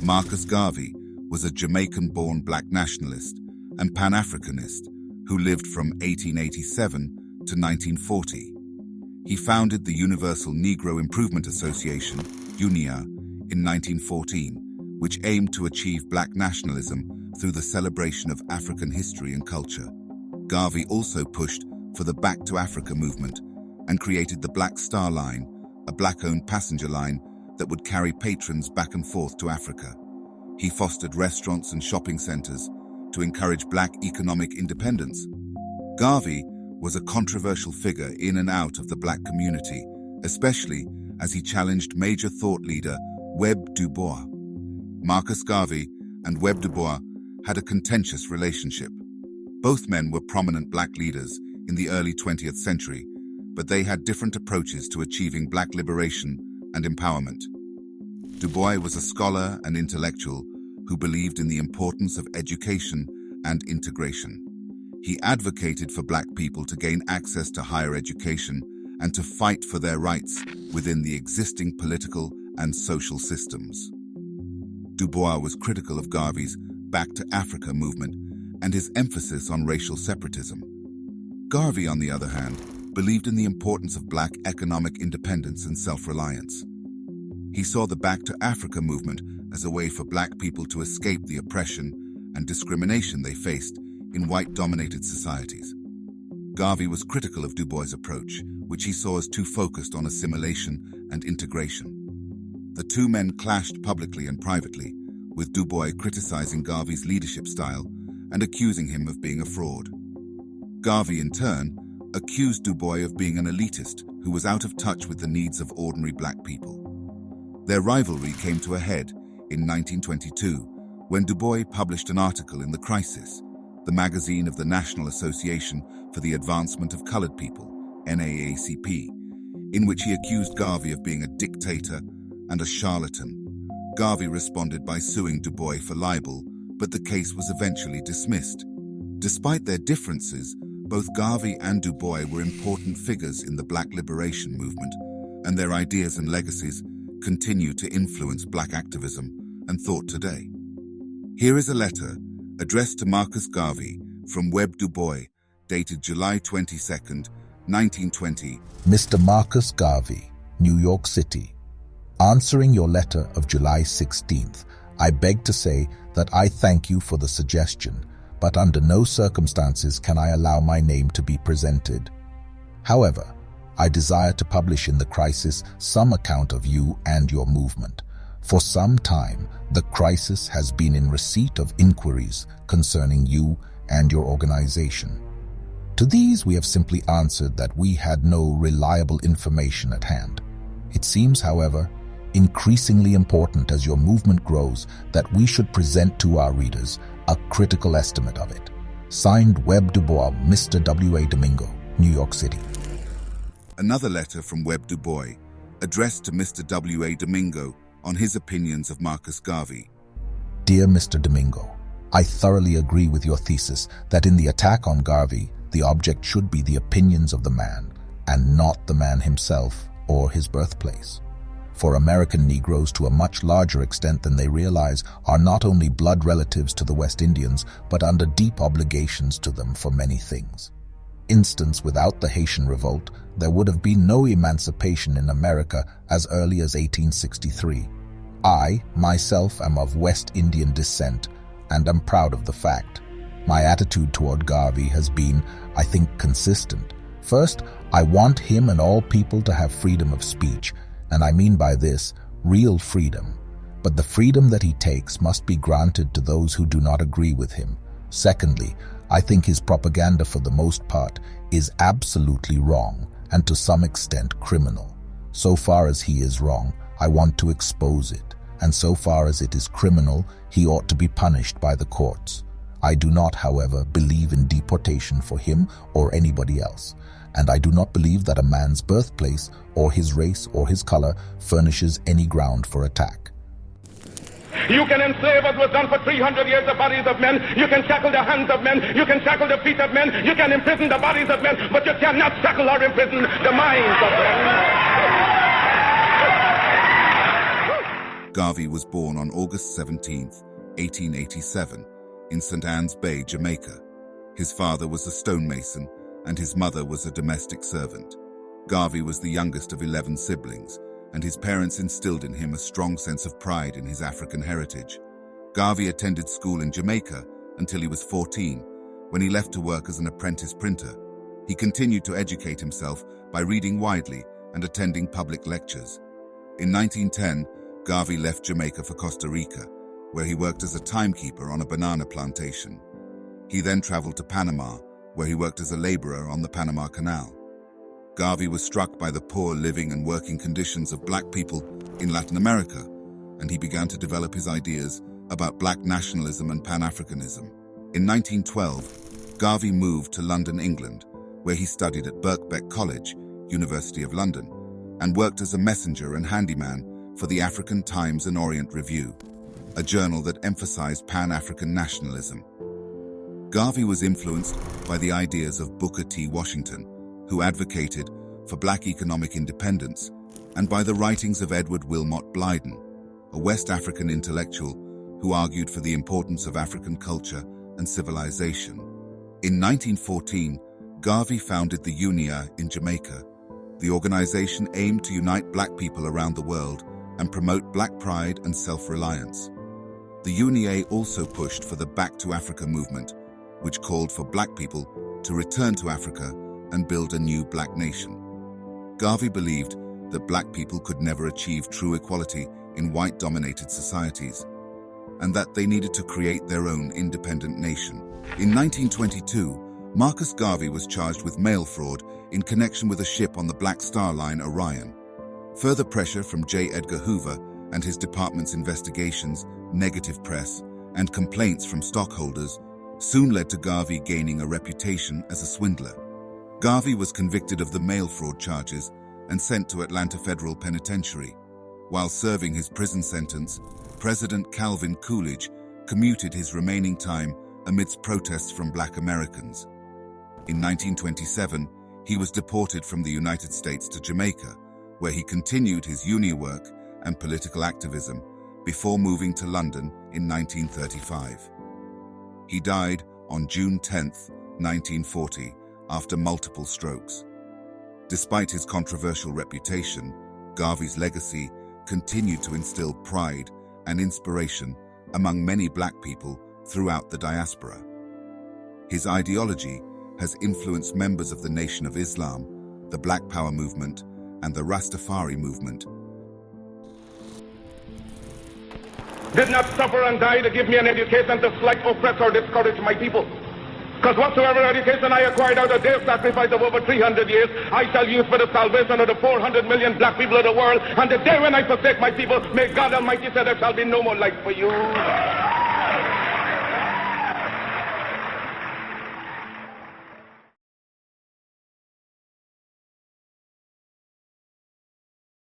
Marcus Garvey was a Jamaican-born Black nationalist and Pan-Africanist who lived from 1887 to 1940. He founded the Universal Negro Improvement Association, UNIA, in 1914, which aimed to achieve Black nationalism through the celebration of African history and culture. Garvey also pushed for the Back to Africa movement and created the Black Star Line, a Black-owned passenger line that would carry patrons back and forth to Africa. He fostered restaurants and shopping centers to encourage Black economic independence. Garvey was a controversial figure in and out of the Black community, especially as he challenged major thought leader Webb Du Bois. Marcus Garvey and Webb Du Bois had a contentious relationship. Both men were prominent Black leaders in the early 20th century, but they had different approaches to achieving Black liberation and empowerment. Du Bois was a scholar and intellectual who believed in the importance of education and integration. He advocated for Black people to gain access to higher education and to fight for their rights within the existing political and social systems. Du Bois was critical of Garvey's Back to Africa movement and his emphasis on racial separatism. Garvey, on the other hand, believed in the importance of Black economic independence and self-reliance. He saw the Back to Africa movement as a way for Black people to escape the oppression and discrimination they faced in white-dominated societies. Garvey was critical of Du Bois' approach, which he saw as too focused on assimilation and integration. The two men clashed publicly and privately, with Du Bois criticizing Garvey's leadership style and accusing him of being a fraud. Garvey, in turn, accused Du Bois of being an elitist who was out of touch with the needs of ordinary Black people. Their rivalry came to a head in 1922 when Du Bois published an article in The Crisis, the magazine of the National Association for the Advancement of Colored People, NAACP, in which he accused Garvey of being a dictator and a charlatan. Garvey responded by suing Du Bois for libel, but the case was eventually dismissed. Despite their differences, both Garvey and Du Bois were important figures in the Black liberation movement, and their ideas and legacies continue to influence Black activism and thought today. Here is a letter addressed to Marcus Garvey from Webb Du Bois, dated July 22, 1920. Mr. Marcus Garvey, New York City. Answering your letter of July 16th, I beg to say that I thank you for the suggestion, but under no circumstances can I allow my name to be presented. However, I desire to publish in The Crisis some account of you and your movement. For some time, The Crisis has been in receipt of inquiries concerning you and your organization. To these we have simply answered that we had no reliable information at hand. It seems, however, increasingly important as your movement grows that we should present to our readers a critical estimate of it. Signed, Webb Du Bois, Mr. W.A. Domingo, New York City. Another letter from Webb Du Bois, addressed to Mr. W.A. Domingo on his opinions of Marcus Garvey. Dear Mr. Domingo, I thoroughly agree with your thesis that in the attack on Garvey, the object should be the opinions of the man, and not the man himself or his birthplace. For American Negroes, to a much larger extent than they realize, are not only blood relatives to the West Indians, but under deep obligations to them for many things. Instance, without the Haitian Revolt, there would have been no emancipation in America as early as 1863. I, myself, am of West Indian descent, and am proud of the fact. My attitude toward Garvey has been, I think, consistent. First, I want him and all people to have freedom of speech, and I mean by this, real freedom. But the freedom that he takes must be granted to those who do not agree with him. Secondly, I think his propaganda for the most part is absolutely wrong and to some extent criminal. So far as he is wrong, I want to expose it, and so far as it is criminal, he ought to be punished by the courts. I do not, however, believe in deportation for him or anybody else, and I do not believe that a man's birthplace or his race or his color furnishes any ground for attack. You can enslave, as was done for 300 years, the bodies of men. You can shackle the hands of men. You can shackle the feet of men. You can imprison the bodies of men, but you cannot shackle or imprison the minds of men. Garvey was born on August 17, 1887, in St. Anne's Bay, Jamaica. His father was a stonemason and his mother was a domestic servant. Garvey was the youngest of 11 siblings, and his parents instilled in him a strong sense of pride in his African heritage. Garvey attended school in Jamaica until he was 14, when he left to work as an apprentice printer. He continued to educate himself by reading widely and attending public lectures. In 1910, Garvey left Jamaica for Costa Rica, where he worked as a timekeeper on a banana plantation. He then traveled to Panama, where he worked as a laborer on the Panama Canal. Garvey was struck by the poor living and working conditions of black people in Latin America, and he began to develop his ideas about black nationalism and Pan-Africanism. In 1912, Garvey moved to London, England, where he studied at Birkbeck College, University of London, and worked as a messenger and handyman for the African Times and Orient Review, a journal that emphasized Pan-African nationalism. Garvey was influenced by the ideas of Booker T. Washington, who advocated for black economic independence, and by the writings of Edward Wilmot Blyden, a West African intellectual who argued for the importance of African culture and civilization. In 1914, Garvey founded the UNIA in Jamaica. The organization aimed to unite black people around the world and promote black pride and self-reliance. The UNIA also pushed for the Back to Africa movement, which called for black people to return to Africa and build a new black nation. Garvey believed that black people could never achieve true equality in white-dominated societies, and that they needed to create their own independent nation. In 1922, Marcus Garvey was charged with mail fraud in connection with a ship on the Black Star Line Orion. Further pressure from J. Edgar Hoover and his department's investigations, negative press, and complaints from stockholders soon led to Garvey gaining a reputation as a swindler. Garvey was convicted of the mail fraud charges and sent to Atlanta Federal Penitentiary. While serving his prison sentence, President Calvin Coolidge commuted his remaining time amidst protests from black Americans. In 1927, he was deported from the United States to Jamaica, where he continued his UNIA work and political activism before moving to London in 1935. He died on June 10, 1940, after multiple strokes. Despite his controversial reputation, Garvey's legacy continued to instill pride and inspiration among many black people throughout the diaspora. His ideology has influenced members of the Nation of Islam, the Black Power movement, and the Rastafari movement. Did not suffer and die to give me an education to slight, oppress, or discourage my people. Because whatsoever education I acquired out of their sacrifice of over 300 years, I shall use for the salvation of the 400 million black people of the world. And the day when I forsake my people, may God Almighty say there shall be no more life for you.